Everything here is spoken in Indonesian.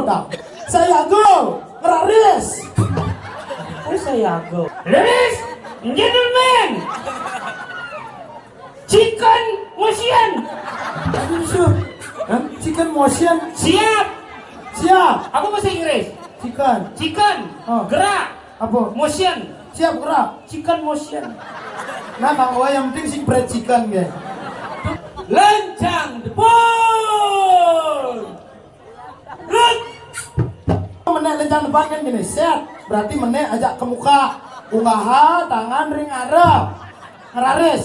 dah. Saya go, ngeraris. Oh saya go. Ladies and gentlemen, chicken motion. Chicken motion. Siap. Siap. Apa bahasa Inggris? Chicken. Chicken. Oh. Gerak. Apa? Motion. Siap gerak. Chicken motion. Nah, Kang Wah yang penting sing bread chicken ya. Lencang depan. Rut. Menek lencang depan kan gini, set. Berarti menek ajak ke muka. Ungaha, tangan ring arep. Ngeraris.